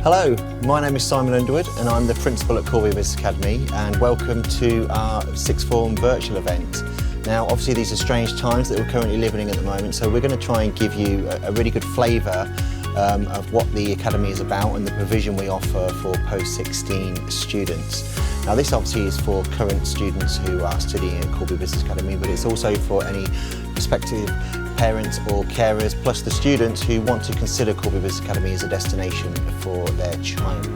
Hello, my name is Simon Underwood and I'm the Principal at Corby Business Academy, and welcome to our sixth form virtual event. Now obviously these are strange times that we're currently living in at the moment, so we're going to try and give you a really good flavour of what the Academy is about and the provision we offer for post-16 students. Now this obviously is for current students who are studying at Corby Business Academy, but it's also for any prospective parents or carers, plus the students who want to consider Corby Business Academy as a destination for their child.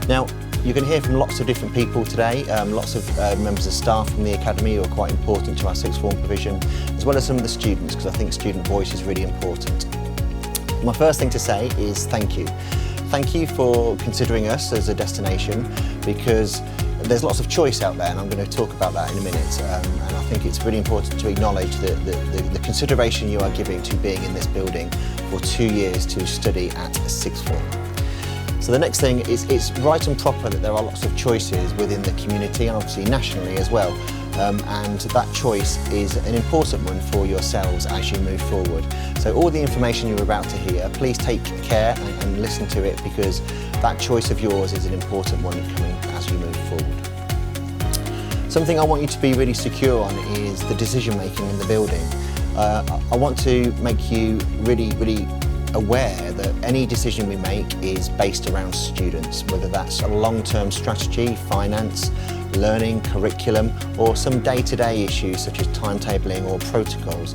Now, you can hear from lots of different people today, lots of members of staff from the Academy who are quite important to our sixth form provision, as well as some of the students, because I think student voice is really important. My first thing to say is thank you. Thank you for considering us as a destination, because there's lots of choice out there, and I'm going to talk about that in a minute. And I think it's really important to acknowledge the consideration you are giving to being in this building for 2 years to study at sixth form. So the next thing is, it's right and proper that there are lots of choices within the community and obviously nationally as well. And that choice is an important one for yourselves as you move forward. So all the information you're about to hear, please take care and listen to it, because that choice of yours is an important one coming as you move forward. Something I want you to be really secure on is the decision making in the building. I want to make you really aware that any decision we make is based around students, whether that's a long-term strategy, finance, learning, curriculum, or some day-to-day issues such as timetabling or protocols.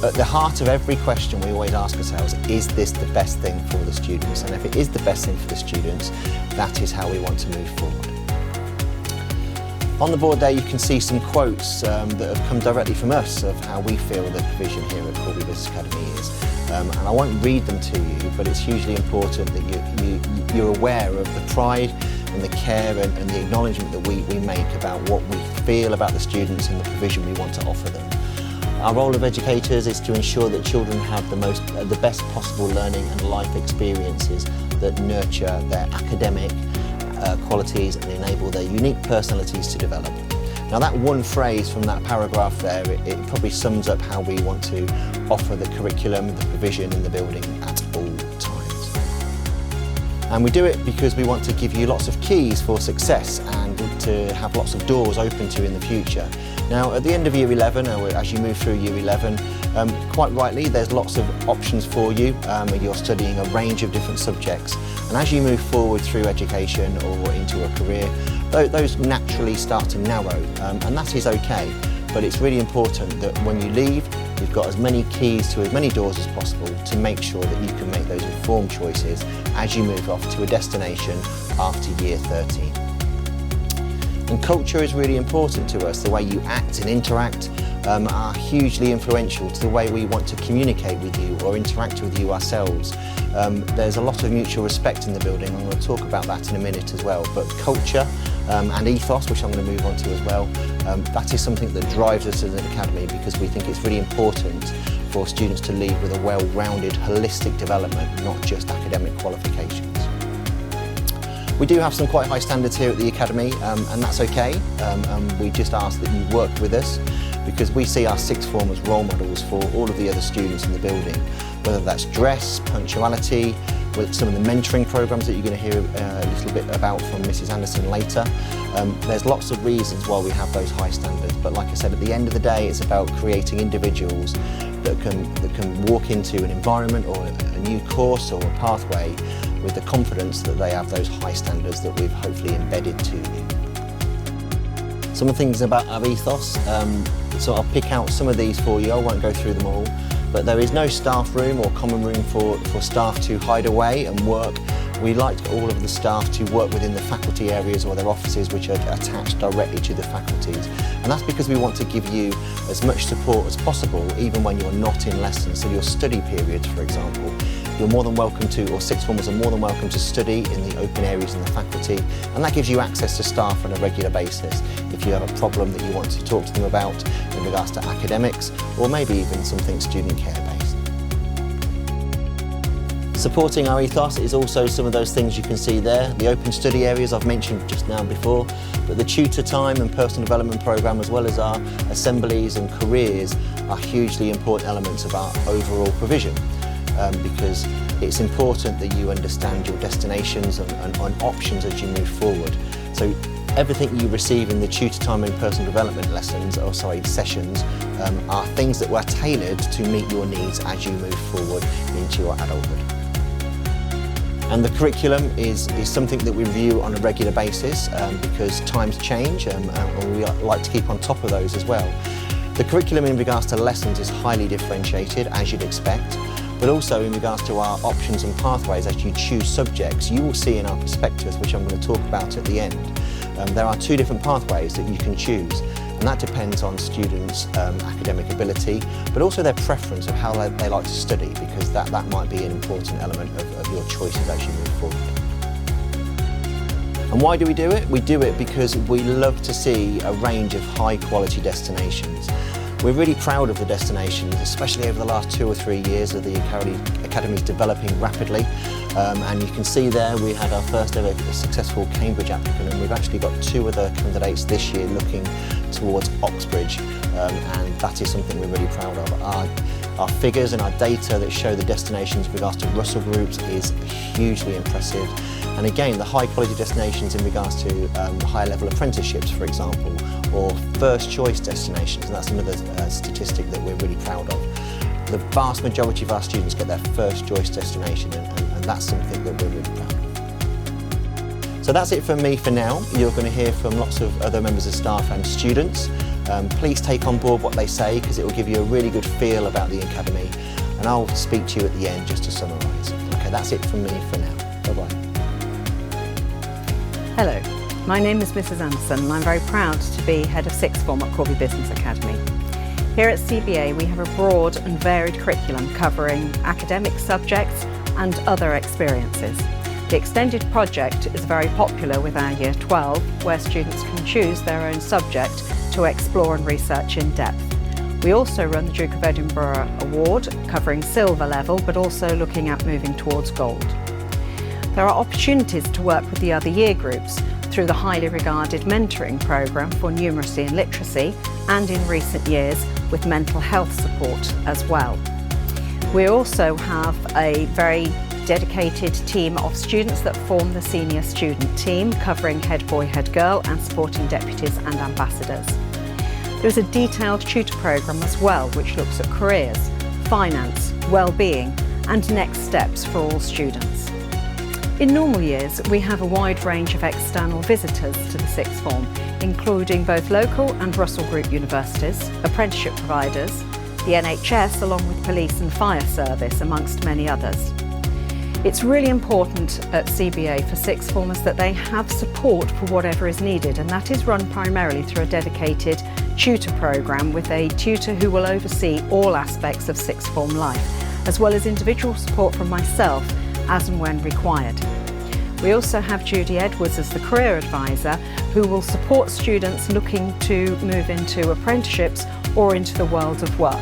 At the heart of every question we always ask ourselves, is this the best thing for the students? And if it is the best thing for the students, that is how we want to move forward. On the board there you can see some quotes that have come directly from us of how we feel the provision here at Corby Business Academy is. And I won't read them to you, but it's hugely important that you're aware of the pride and the care and the acknowledgement that we make about what we feel about the students and the provision we want to offer them. Our role of educators is to ensure that children have the best possible learning and life experiences that nurture their academic qualities and enable their unique personalities to develop. Now that one phrase from that paragraph there, it probably sums up how we want to offer the curriculum, the provision in the building at all times. And we do it because we want to give you lots of keys for success and to have lots of doors open to in the future. Now at the end of year 11, or as you move through year 11, quite rightly there's lots of options for you. You're studying a range of different subjects, and as you move forward through education or into a career, those naturally start to narrow, and that is okay. But it's really important that when you leave, you've got as many keys to as many doors as possible to make sure that you can make those informed choices as you move off to a destination after year 13. And culture is really important to us. The way you act and interact are hugely influential to the way we want to communicate with you or interact with you ourselves. There's a lot of mutual respect in the building, and we'll talk about that in a minute as well. But culture and ethos, which I'm going to move on to as well, that is something that drives us as an academy, because we think it's really important for students to leave with a well-rounded, holistic development, not just academic qualifications. We do have some quite high standards here at the Academy, and that's okay. We just ask that you work with us, because we see our sixth form as role models for all of the other students in the building, whether that's dress, punctuality, with some of the mentoring programs that you're going to hear a little bit about from Mrs. Anderson later. There's lots of reasons why we have those high standards, but like I said, at the end of the day, it's about creating individuals that can walk into an environment or a new course or a pathway with the confidence that they have those high standards that we've hopefully embedded to you. Some of the things about our ethos, so I'll pick out some of these for you. I won't go through them all, but there is no staff room or common room for staff to hide away and work. We like all of the staff to work within the faculty areas or their offices, which are attached directly to the faculties. And that's because we want to give you as much support as possible, even when you're not in lessons. So your study periods, for example, you're more than welcome to, or sixth formers are more than welcome to study in the open areas in the faculty, and that gives you access to staff on a regular basis if you have a problem that you want to talk to them about in regards to academics, or maybe even something student care based. Supporting our ethos is also some of those things you can see there. The open study areas I've mentioned just now before, but the tutor time and personal development programme, as well as our assemblies and careers, are hugely important elements of our overall provision. because it's important that you understand your destinations and options as you move forward. So everything you receive in the tutor time and personal development sessions are things that were tailored to meet your needs as you move forward into your adulthood. And the curriculum is something that we review on a regular basis because times change and we like to keep on top of those as well. The curriculum in regards to lessons is highly differentiated, as you'd expect, but also in regards to our options and pathways as you choose subjects. You will see in our prospectus, which I'm going to talk about at the end, there are 2 different pathways that you can choose, and that depends on students' academic ability, but also their preference of how they like to study, because that might be an important element of your choices as you move forward. And why do we do it? We do it because we love to see a range of high quality destinations. We're really proud of the destinations, especially over the last 2 or 3 years of the Academy's developing rapidly. And you can see there we had our first ever successful Cambridge applicant, and we've actually got 2 other candidates this year looking towards Oxbridge, and that is something we're really proud of. Our figures and our data that show the destinations with regards to Russell groups is hugely impressive. And again, the high quality destinations in regards to higher level apprenticeships, for example, or first choice destinations, and that's another statistic that we're really proud of. The vast majority of our students get their first choice destination, and that's something that we're really proud of. So that's it from me for now. You're going to hear from lots of other members of staff and students. Please take on board what they say, because it will give you a really good feel about the Academy, and I'll speak to you at the end just to summarise. Okay, that's it from me for now. Bye-bye. Hello, my name is Mrs Anderson and I'm very proud to be Head of Sixth Form at Corby Business Academy. Here at CBA we have a broad and varied curriculum covering academic subjects and other experiences. The extended project is very popular with our Year 12, where students can choose their own subject to explore and research in depth. We also run the Duke of Edinburgh Award, covering silver level but also looking at moving towards gold. There are opportunities to work with the other year groups through the highly regarded mentoring programme for numeracy and literacy, and in recent years with mental health support as well. We also have a very dedicated team of students that form the senior student team, covering head boy, head girl and supporting deputies and ambassadors. There is a detailed tutor programme as well, which looks at careers, finance, well-being and next steps for all students. In normal years, we have a wide range of external visitors to the sixth form, including both local and Russell Group universities, apprenticeship providers, the NHS along with police and fire service, amongst many others. It's really important at CBA for sixth formers that they have support for whatever is needed, and that is run primarily through a dedicated tutor programme with a tutor who will oversee all aspects of sixth form life, as well as individual support from myself as and when required. We also have Judy Edwards as the career advisor, who will support students looking to move into apprenticeships or into the world of work.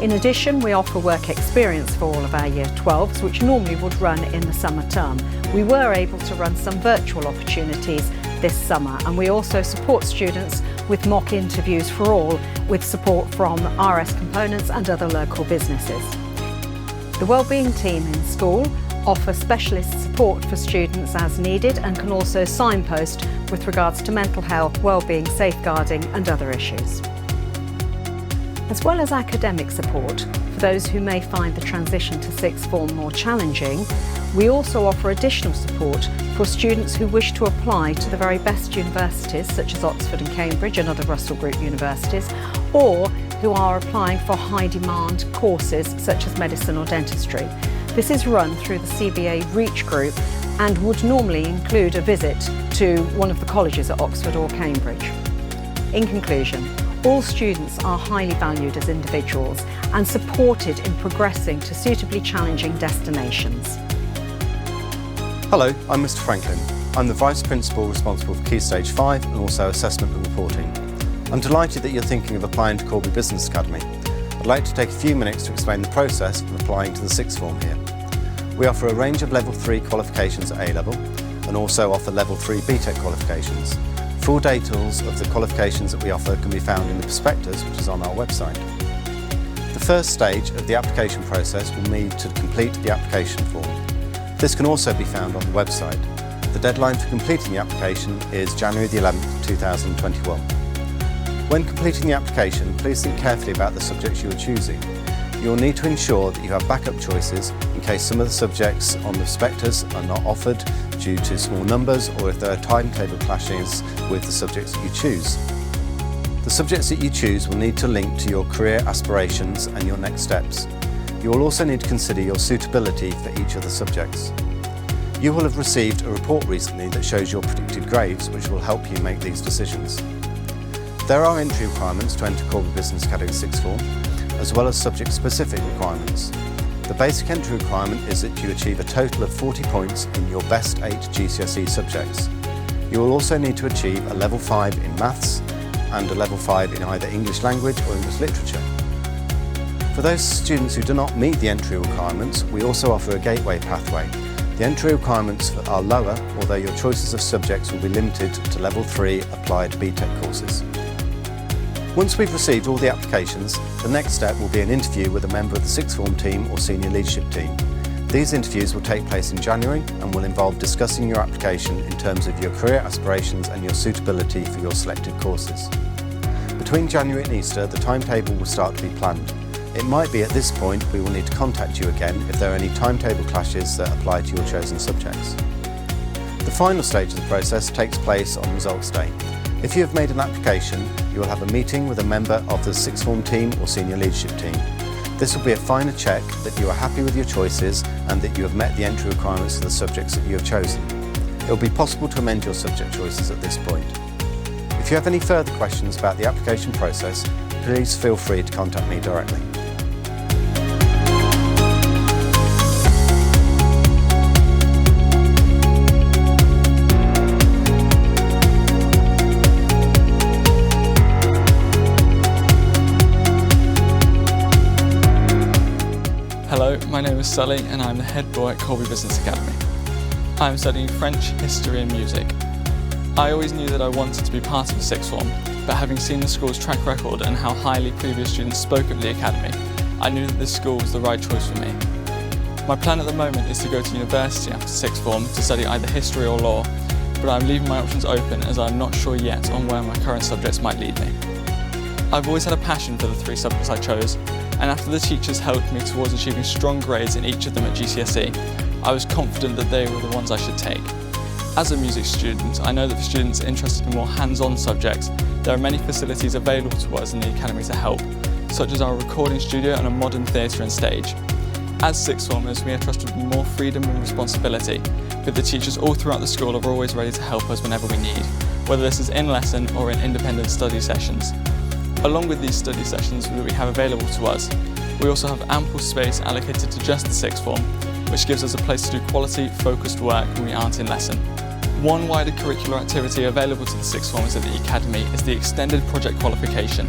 In addition, we offer work experience for all of our Year 12s, which normally would run in the summer term. We were able to run some virtual opportunities this summer, and we also support students with mock interviews for all, with support from RS Components and other local businesses. The Wellbeing team in school offer specialist support for students as needed and can also signpost with regards to mental health, wellbeing, safeguarding and other issues. As well as academic support for those who may find the transition to sixth form more challenging, we also offer additional support for students who wish to apply to the very best universities such as Oxford and Cambridge and other Russell Group universities, or who are applying for high demand courses such as medicine or dentistry. This is run through the CBA Reach group and would normally include a visit to one of the colleges at Oxford or Cambridge. In conclusion, all students are highly valued as individuals and supported in progressing to suitably challenging destinations. Hello, I'm Mr Franklin. I'm the Vice Principal responsible for Key Stage 5 and also Assessment and Reporting. I'm delighted that you're thinking of applying to Corby Business Academy. I'd like to take a few minutes to explain the process of applying to the sixth form here. We offer a range of Level 3 qualifications at A-level and also offer Level 3 BTEC qualifications. Full details of the qualifications that we offer can be found in the prospectus, which is on our website. The first stage of the application process will need to complete the application form. This can also be found on the website. The deadline for completing the application is January the 11th, 2021. When completing the application, please think carefully about the subjects you are choosing. You will need to ensure that you have backup choices in case some of the subjects on the prospectus are not offered due to small numbers or if there are timetable clashes with the subjects that you choose. The subjects that you choose will need to link to your career aspirations and your next steps. You will also need to consider your suitability for each of the subjects. You will have received a report recently that shows your predicted grades, which will help you make these decisions. There are entry requirements to enter Corby Business Academy Sixth Form, as well as subject-specific requirements. The basic entry requirement is that you achieve a total of 40 points in your best 8 GCSE subjects. You will also need to achieve a level 5 in maths and a level 5 in either English language or English literature. For those students who do not meet the entry requirements, we also offer a gateway pathway. The entry requirements are lower, although your choices of subjects will be limited to level 3 applied BTEC courses. Once we've received all the applications, the next step will be an interview with a member of the sixth form team or senior leadership team. These interviews will take place in January and will involve discussing your application in terms of your career aspirations and your suitability for your selected courses. Between January and Easter, the timetable will start to be planned. It might be at this point we will need to contact you again if there are any timetable clashes that apply to your chosen subjects. The final stage of the process takes place on results day. If you have made an application, you will have a meeting with a member of the sixth form team or senior leadership team. This will be a final check that you are happy with your choices and that you have met the entry requirements of the subjects that you have chosen. It will be possible to amend your subject choices at this point. If you have any further questions about the application process, please feel free to contact me directly. Hello, my name is Sully and I'm the head boy at Corby Business Academy. I'm studying French, history and music. I always knew that I wanted to be part of the sixth form, but having seen the school's track record and how highly previous students spoke of the academy, I knew that this school was the right choice for me. My plan at the moment is to go to university after sixth form to study either history or law, but I'm leaving my options open as I'm not sure yet on where my current subjects might lead me. I've always had a passion for the 3 subjects I chose, and after the teachers helped me towards achieving strong grades in each of them at GCSE, I was confident that they were the ones I should take. As a music student, I know that for students interested in more hands-on subjects, there are many facilities available to us in the academy to help, such as our recording studio and a modern theatre and stage. As sixth formers, we are trusted with more freedom and responsibility, but the teachers all throughout the school are always ready to help us whenever we need, whether this is in lesson or in independent study sessions. Along with these study sessions that we have available to us, we also have ample space allocated to just the sixth form, which gives us a place to do quality, focused work when we aren't in lesson. One wider curricular activity available to the sixth formers at the Academy is the Extended Project Qualification.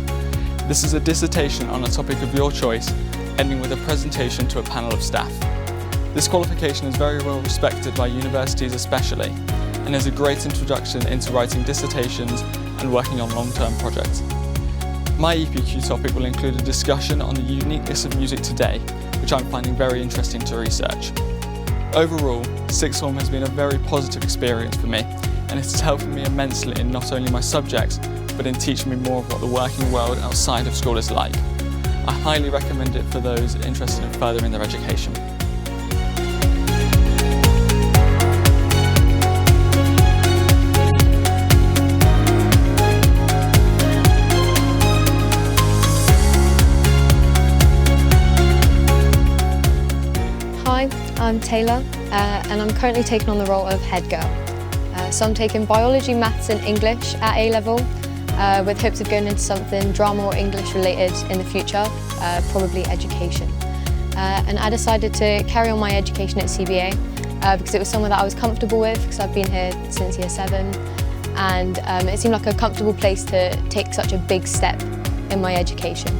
This is a dissertation on a topic of your choice, ending with a presentation to a panel of staff. This qualification is very well respected by universities especially, and is a great introduction into writing dissertations and working on long-term projects. My EPQ topic will include a discussion on the uniqueness of music today, which I'm finding very interesting to research. Overall, sixth form has been a very positive experience for me, and it has helped me immensely in not only my subjects, but in teaching me more of what the working world outside of school is like. I highly recommend it for those interested in furthering their education. Hi, I'm Taylor and I'm currently taking on the role of head girl. So I'm taking biology, maths and English at A-level with hopes of going into something drama or English related in the future, probably education. And I decided to carry on my education at CBA because it was somewhere that I was comfortable with because I've been here since year 7 and it seemed like a comfortable place to take such a big step in my education.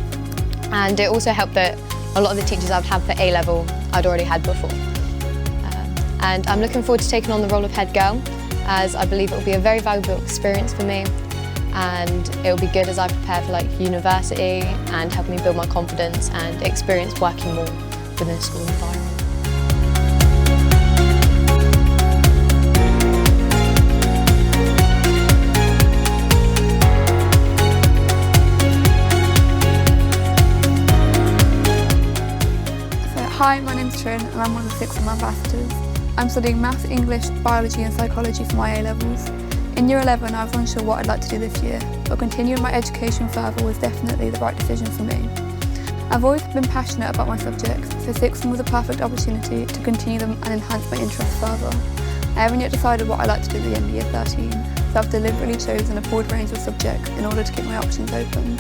And it also helped that a lot of the teachers I've had for A-level I'd already had before. And I'm looking forward to taking on the role of head girl as I believe it will be a very valuable experience for me and it will be good as I prepare for university and help me build my confidence and experience working more within a school environment. Hi, my name's Trin and I'm one of the sixth form ambassadors. I'm studying Maths, English, Biology and Psychology for my A-levels. In Year 11 I was unsure what I'd like to do this year, but continuing my education further was definitely the right decision for me. I've always been passionate about my subjects, so sixth form was a perfect opportunity to continue them and enhance my interests further. I haven't yet decided what I'd like to do at the end of Year 13, so I've deliberately chosen a broad range of subjects in order to keep my options open.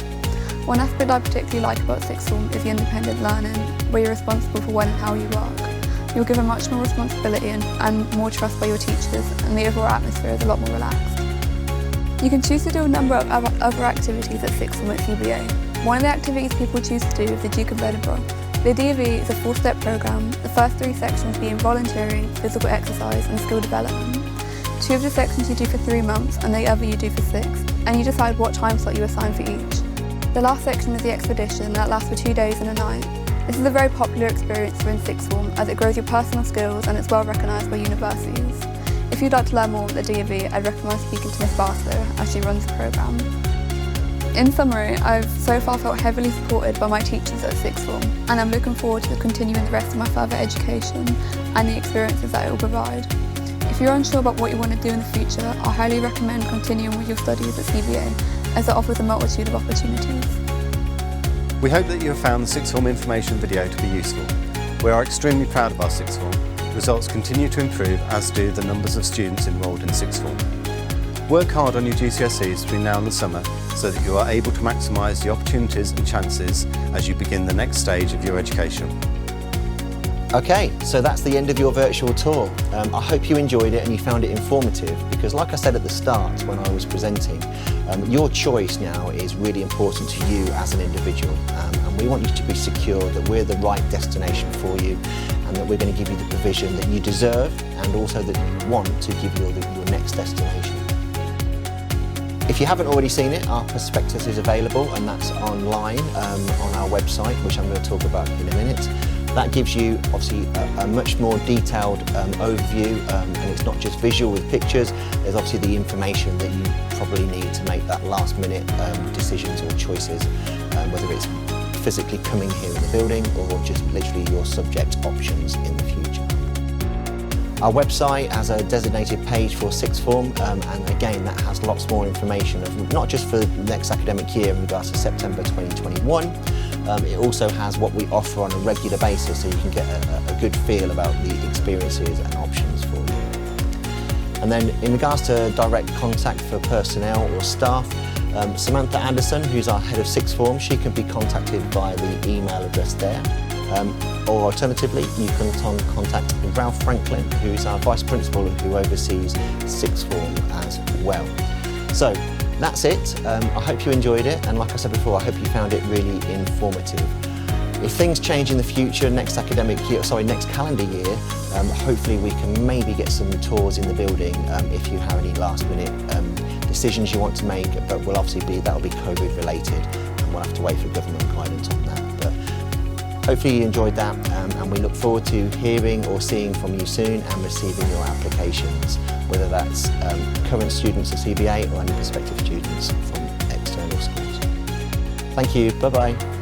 One aspect I particularly like about sixth form is the independent learning, where you're responsible for when and how you work. You're given much more responsibility and more trust by your teachers, and the overall atmosphere is a lot more relaxed. You can choose to do a number of other activities at sixth form at CBA. One of the activities people choose to do is the Duke of Edinburgh. The DOV is a 4-step programme, the first 3 sections being volunteering, physical exercise and skill development. 2 of the sections you do for 3 months and the other you do for 6, and you decide what time slot you assign for each. The last section is the expedition that lasts for 2 days and a night. This is a very popular experience for in sixth form as it grows your personal skills and it's well recognised by universities. If you'd like to learn more about the DOV, I'd recommend speaking to Miss Barstow as she runs the programme. In summary, I've so far felt heavily supported by my teachers at sixth form, and I'm looking forward to continuing the rest of my further education and the experiences that it will provide. If you're unsure about what you want to do in the future, I highly recommend continuing with your studies at CBA, as it offers a multitude of opportunities. We hope that you have found the sixth form information video to be useful. We are extremely proud of our sixth form. Results continue to improve, as do the numbers of students enrolled in sixth form. Work hard on your GCSEs between now and the summer so that you are able to maximise the opportunities and chances as you begin the next stage of your education. Okay, so that's the end of your virtual tour. I hope you enjoyed it and you found it informative, because like I said at the start when I was presenting, your choice now is really important to you as an individual, and we want you to be secure that we're the right destination for you and that we're going to give you the provision that you deserve and also that you want to give you your next destination. If you haven't already seen it, our prospectus is available and that's online on our website, which I'm going to talk about in a minute. That gives you obviously a much more detailed overview, and it's not just visual with pictures. There's obviously the information that you probably need to make that last minute decisions or choices, whether it's physically coming here in the building or just literally your subject options in the future. Our website has a designated page for sixth form, and again that has lots more information of not just for the next academic year in regards to September 2021. It also has what we offer on a regular basis, so you can get a good feel about the experiences and options for you. And then in regards to direct contact for personnel or staff, Samantha Anderson, who's our head of sixth form, she can be contacted via the email address there. Or alternatively, you can contact Ralph Franklin, who's our vice principal and who oversees sixth form as well. So that's it. I hope you enjoyed it, and like I said before, I hope you found it really informative. If things change in the future, next calendar year, hopefully we can maybe get some tours in the building if you have any last minute decisions you want to make, but that'll be COVID related and we'll have to wait for government guidance on that. But hopefully you enjoyed that, and we look forward to hearing or seeing from you soon and receiving your applications, whether that's current students at CBA or any prospective students from external schools. Thank you, bye-bye.